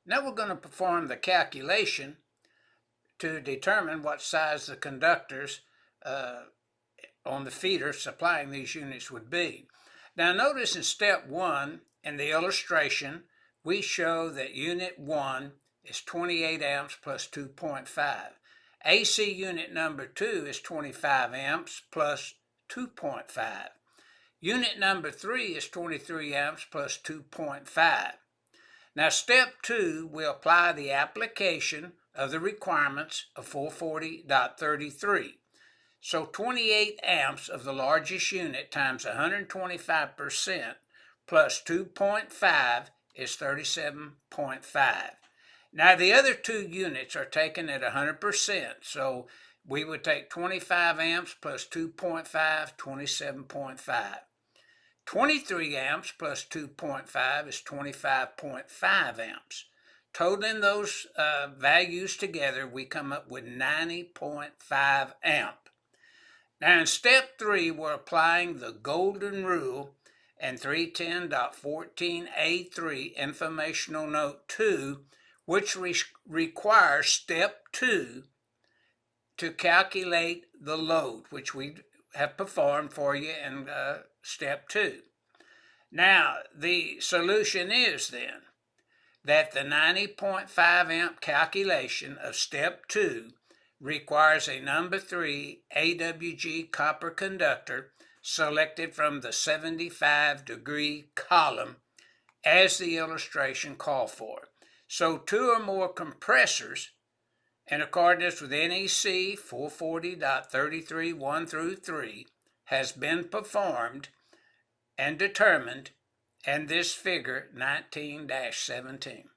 Now we're going to perform the calculation to determine what size the conductors on the feeder supplying these units would be. Now notice in step 1 in the illustration, we show that unit 1 is 28 amps plus 2.5. AC unit number 2 is 25 amps plus 2.5. Unit number 3 is 23 amps plus 2.5. Now step 2 will apply the application of the requirements of 440.33. So 28 amps of the largest unit times 125% plus 2.5 is 37.5. Now the other two units are taken at 100%, so we would take 25 amps plus 2.5, 27.5. 23 amps plus 2.5 is 25.5 amps. Totaling those values together, we come up with 90.5 amp. Now in step 3, we're applying the golden rule and 310.14A3 informational note 2, which requires step 2 to calculate the load, which we have performed for you in step 2. Now the solution is then that the 90.5 amp calculation of step 2 requires a number 3 AWG copper conductor selected from the 75-degree column as the illustration called for. So 2 or more compressors in accordance with NEC 440.33 1 through 3 has been performed and determined in this figure 19-17.